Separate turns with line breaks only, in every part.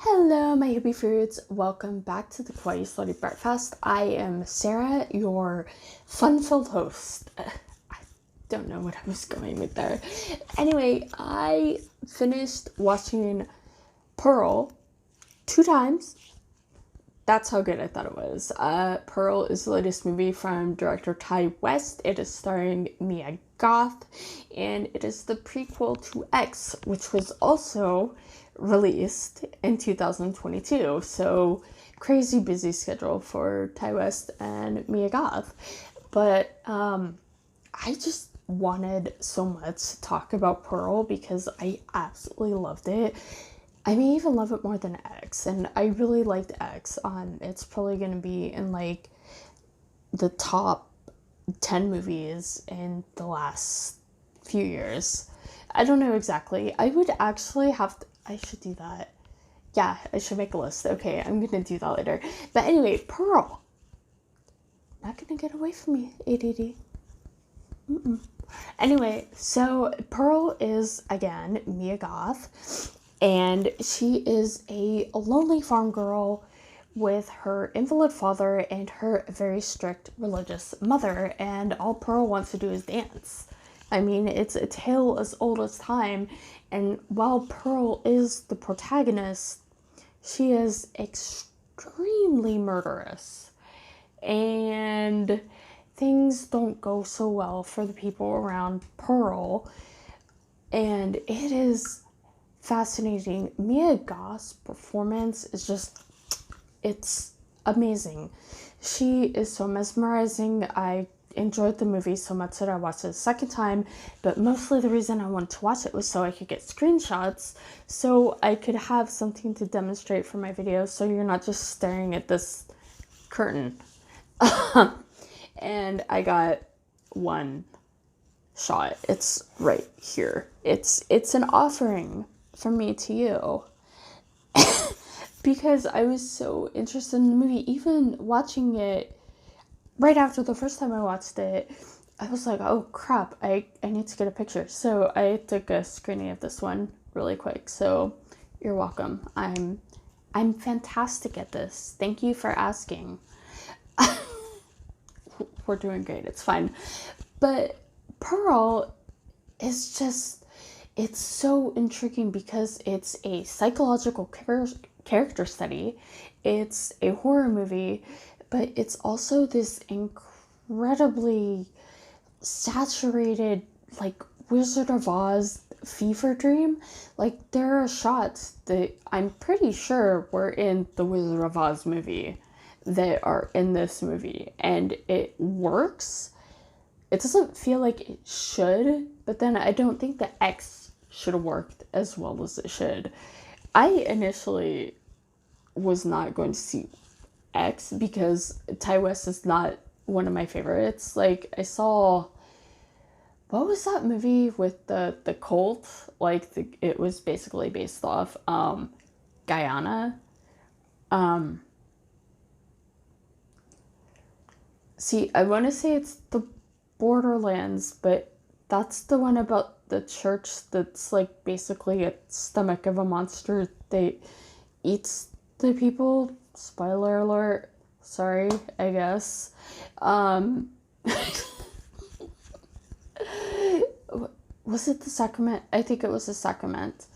Hello, my hippie fruits. Welcome back to the Kawaii Slutty Breakfast. I am Sarah, your fun-filled host. I don't know what I was going with there. Anyway, I finished watching Pearl 2 times. That's how good I thought it was. Pearl is the latest movie from director Ty West. It is starring Mia Goth, and it is the prequel to X, which was also released in 2022. So crazy busy schedule for Ty West and Mia Goth. But I just wanted so much to talk about Pearl because I absolutely loved it. I may even love it more than X, and I really liked X. It's probably going to be in like the top 10 movies in the last few years. I don't know exactly. I would actually I should do that. Yeah, I should make a list. Okay, I'm going to do that later. But anyway, Pearl. Not going to get away from me, ADD. Anyway, so Pearl is, again, Mia Goth. And she is a lonely farm girl with her invalid father and her very strict religious mother. And all Pearl wants to do is dance. I mean, it's a tale as old as time. And while Pearl is the protagonist, she is extremely murderous. And things don't go so well for the people around Pearl. And it is fascinating. Mia Goth's performance is just, it's amazing. She is so mesmerizing. I enjoyed the movie so much that I watched it a second time, but mostly the reason I wanted to watch it was so I could get screenshots, so I could have something to demonstrate for my video, so you're not just staring at this curtain. And I got one shot. It's right here. It's an offering from me to you. Because I was so interested in the movie. Even watching it right after the first time I watched it, I was like, oh crap, I need to get a picture. So I took a screening of this one really quick. So you're welcome. I'm fantastic at this. Thank you for asking. We're doing great. It's fine. But Pearl is just, it's so intriguing because it's a psychological character study. It's a horror movie, but it's also this incredibly saturated, like, Wizard of Oz fever dream. Like, there are shots that I'm pretty sure were in the Wizard of Oz movie that are in this movie, and it works. It doesn't feel like it should, but then I don't think the X should have worked as well as it should. I initially was not going to see X because Ty West is not one of my favorites. Like, I saw, what was that movie with the cult? Like, it was basically based off Guyana. See, I want to say it's the Borderlands, but that's the one about the church that's like basically a stomach of a monster that eats the people. Spoiler alert. Sorry, I guess. Was it the Sacrament? I think it was the Sacrament.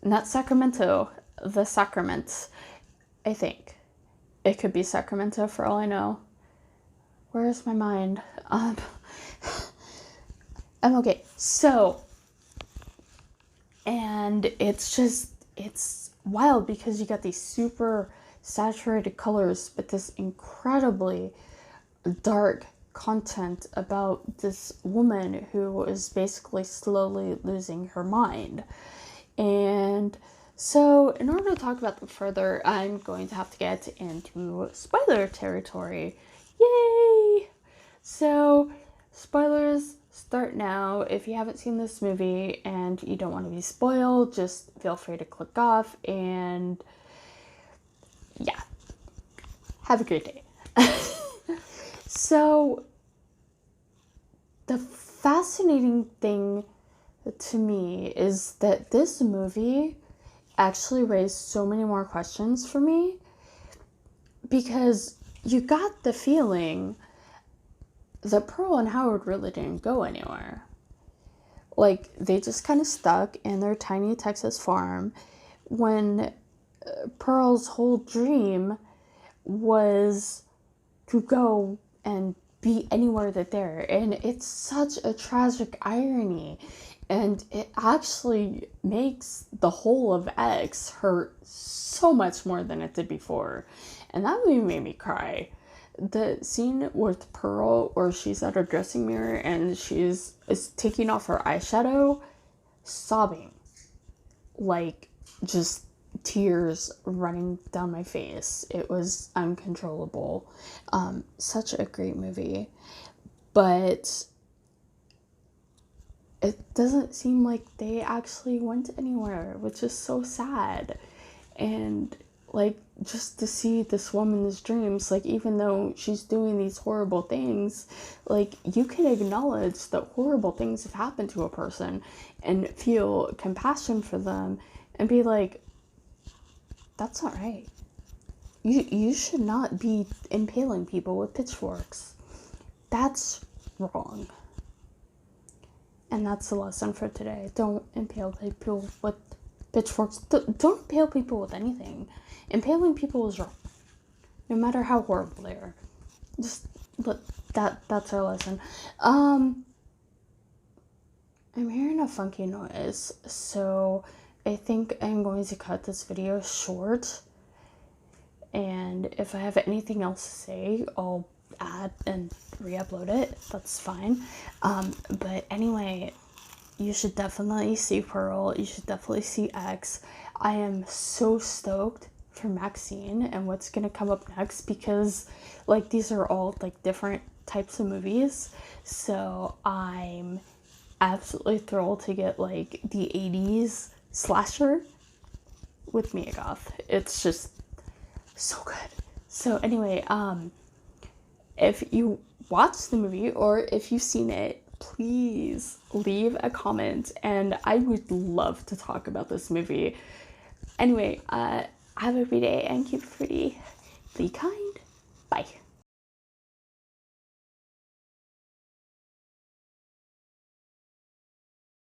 Not Sacramento, the Sacrament. I think. It could be Sacramento for all I know. Where is my mind? I'm okay. So, and it's wild because you got these super saturated colors, but this incredibly dark content about this woman who is basically slowly losing her mind. And so, in order to talk about them further, I'm going to have to get into spoiler territory. Yay! So, spoilers start now. If you haven't seen this movie and you don't want to be spoiled, just feel free to click off, and yeah, have a great day. So, the fascinating thing to me is that this movie actually raised so many more questions for me, because you got the feeling that Pearl and Howard really didn't go anywhere. Like, they just kind of stuck in their tiny Texas farm when Pearl's whole dream was to go and be anywhere that they're. And it's such a tragic irony. And it actually makes the whole of X hurt so much more than it did before. And that movie made me cry. The scene with Pearl where she's at her dressing mirror and is taking off her eyeshadow, sobbing. Like, just tears running down my face. It was uncontrollable. Such a great movie. But it doesn't seem like they actually went anywhere, which is so sad. And like, just to see this woman's dreams, like, even though she's doing these horrible things, like, you can acknowledge that horrible things have happened to a person and feel compassion for them and be like, that's not right. You should not be impaling people with pitchforks. That's wrong. And that's the lesson for today. Don't impale people with pitchforks. Don't impale people with anything. Impaling people is wrong, no matter how horrible they are. Just that's our lesson. I'm hearing a funky noise, so I think I'm going to cut this video short. And if I have anything else to say, I'll add and re-upload it. That's fine. But anyway, you should definitely see Pearl. You should definitely see X. I am so stoked for Maxine and what's gonna come up next, because like, these are all like different types of movies. So I'm absolutely thrilled to get like the 80s slasher with Mia Goth. It's just so good. So anyway, if you watched the movie or if you've seen it, please leave a comment and I would love to talk about this movie. Anyway, have a great day and keep it pretty. Be kind. Bye.